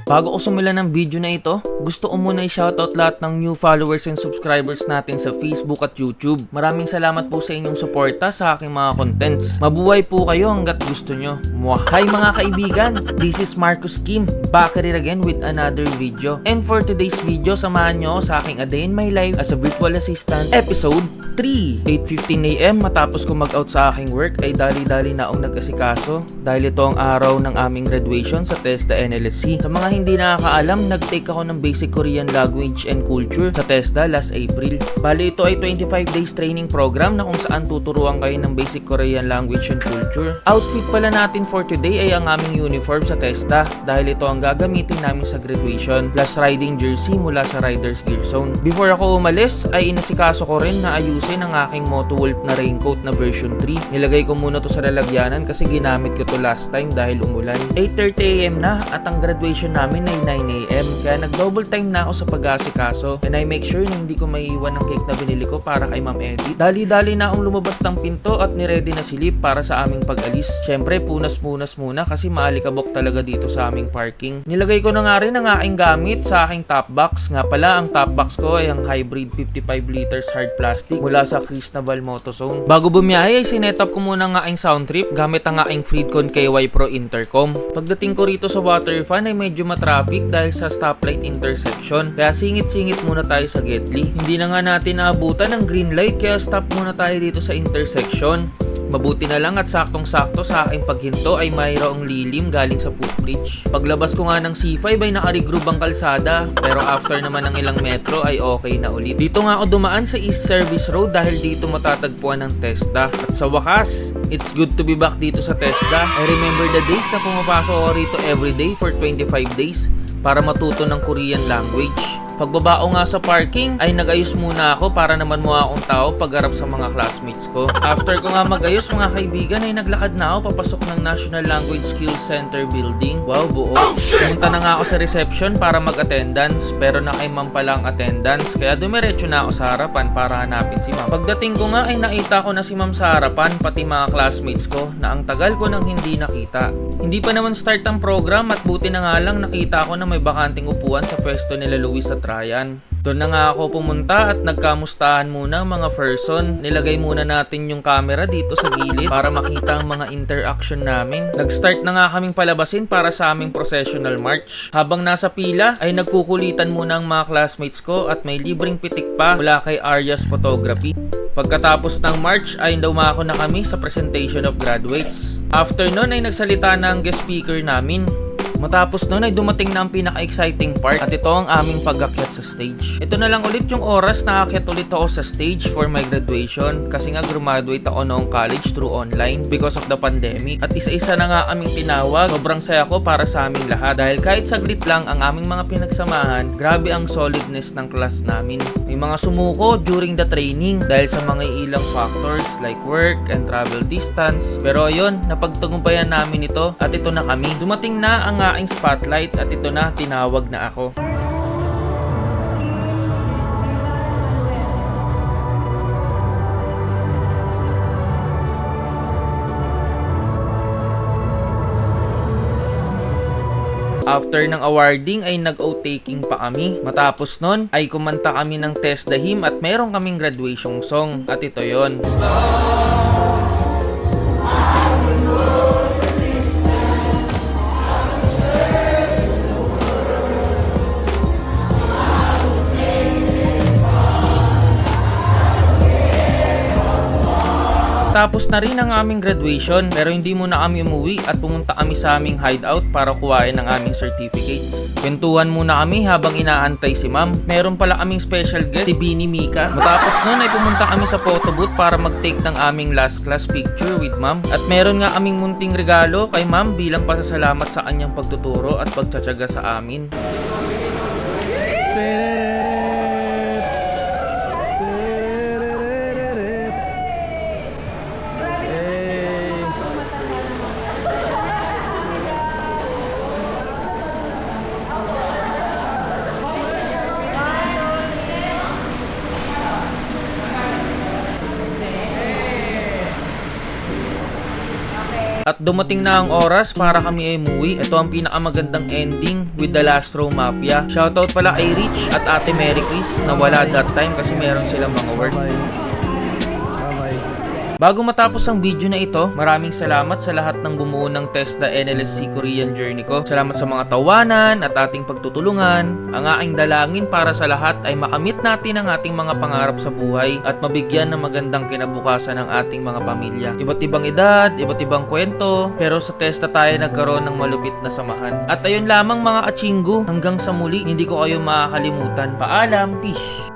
Bago ko simulan ng video na ito, gusto ko muna i-shoutout lahat ng new followers and subscribers natin sa Facebook at YouTube. Maraming salamat po sa inyong suporta sa aking mga contents. Mabuhay po kayo hanggat gusto nyo. Hi mga kaibigan, this is Marcus Kim, back at it again with another video. And for today's video, samahan nyo sa aking A Day in My Life as a Virtual Assistant Episode 3. 8:15 AM matapos ko mag-out sa aking work ay dali-dali na akong nag-asikaso dahil ito ang araw ng aming graduation sa TESDA NLSC. Sa mga hindi nakakaalam, nag-take ako ng Basic Korean Language and Culture sa TESDA last April. Bali ito ay 25 days training program na kung saan tuturuan kayo ng Basic Korean Language and Culture. Outfit pala natin for today ay ang aming uniform sa TESDA dahil ito ang gagamitin namin sa graduation plus riding jersey mula sa Riders Gear Zone. Before ako umalis ay inasikaso ko rin na ayusin ang aking Motowolf na raincoat na version 3. Nilagay ko muna to sa lalagyanan kasi ginamit ko to last time dahil umulan. 8:30 AM na at ang graduation namin ay 9 AM kaya nag-double time na ako sa pag-asikaso and I make sure na hindi ko maiiwan ng cake na binili ko para kay Ma'am Edith. Dali-dali na akong lumabas ng pinto at niready na si Lip para sa aming pag-alis. Syempre punas-punas muna kasi maalikabok talaga dito sa aming parking. Nilagay ko na nga rin ang aking gamit sa aking top box. Nga pala ang top box ko ay ang hybrid 55 liters hard plastic mula sa Cristobal Motozone. Bago bumiyahe ay sinetup ko muna ang aking sound trip gamit ang aking Freedcon KY Pro intercom. Pagdating ko rito sa water fan ay medyo matraffic dahil sa stoplight intersection. Kaya singit-singit muna tayo sa Getly. Hindi na nga natin naabutan ng green light kaya stop muna tayo dito sa intersection. Mabuti na lang at saktong-sakto sa aking paghinto ay mayroong lilim galing sa footbridge. Paglabas ko nga ng C5 ay naka-regroove ang kalsada pero after naman ng ilang metro ay okay na ulit. Dito nga ako dumaan sa East Service Road dahil dito matatagpuan ng TESDA. At sa wakas, it's good to be back dito sa TESDA. I remember the days na pumapasok ako rito everyday for 25 days para matuto ng Korean language. Pagbabao nga sa parking ay nag-ayos muna ako para naman mukha akong tao pagharap sa mga classmates ko. After ko nga mag-ayos mga kaibigan ay naglakad na ako papasok ng National Language Skills Center building. Wow, buo. Pumunta na nga ako sa reception para mag-attendance pero nakaimam pala ang attendance kaya dumiretso na ako sa harapan para hanapin si ma'am. Pagdating ko nga ay nakita ko na si ma'am sa harapan pati mga classmates ko na ang tagal ko nang hindi nakita. Hindi pa naman start ang program at buti na nga lang nakita ko na may bakanting upuan sa pwesto nila Luis at Ryan. Doon na nga ako pumunta at nagkamustahan muna mga person. Nilagay muna natin yung camera dito sa gilid para makita ang mga interaction namin. Nag-start na nga kaming palabasin para sa aming processional march. Habang nasa pila ay nagkukulitan muna ang mga classmates ko at may libreng pitik pa mula kay Arias Photography. Pagkatapos ng march ay dumako na kami sa presentation of graduates. After nun ay nagsalita na ang guest speaker namin. Matapos nun ay dumating na ang pinaka-exciting part at ito ang aming pag-akyat sa stage. Ito na lang ulit yung oras na aakyat ulit ako sa stage for my graduation kasi nga graduate ako noong college through online because of the pandemic. At isa-isa na nga aming tinawag. Sobrang saya ko para sa aming lahat dahil kahit saglit lang ang aming mga pinagsamahan, grabe ang solidness ng class namin. May mga sumuko during the training dahil sa mga ilang factors like work and travel distance. Pero ayun, napagtagumpayan namin ito at ito na kami. Dumating na ang aking spotlight at ito na, tinawag na ako. After ng awarding ay nag-o-taking pa kami. Matapos nun ay kumanta kami ng TESDA hymn at meron kaming graduation song. At ito yon. Tapos na rin ang aming graduation pero hindi muna kami umuwi at pumunta kami sa aming hideout para kuhain ang aming certificates. Kwentuhan muna kami habang inaantay si ma'am. Meron pala kaming special guest, si Bini Mika. Matapos nun ay pumunta kami sa photo booth para mag-take ng aming last class picture with ma'am. At meron nga aming munting regalo kay ma'am bilang pasasalamat sa kanyang pagtuturo at pagtsatsaga sa amin. At dumating na ang oras para kami ay umuwi. Ito ang pinakamagandang ending with the Last Row Mafia. Shoutout pala kay Rich at Ate Mary Chris na wala that time kasi meron silang mga work. Bago matapos ang video na ito, maraming salamat sa lahat ng bumuo ng TESDA NLSC Korean journey ko. Salamat sa mga tawanan at ating pagtutulungan. Ang aking dalangin para sa lahat ay makamit natin ang ating mga pangarap sa buhay at mabigyan ng magandang kinabukasan ng ating mga pamilya. Iba't ibang edad, iba't ibang kwento, pero sa TESDA tayo nagkaroon ng malupit na samahan. At ayun lamang mga achinggo, hanggang sa muli, hindi ko kayo makakalimutan. Paalam, peace!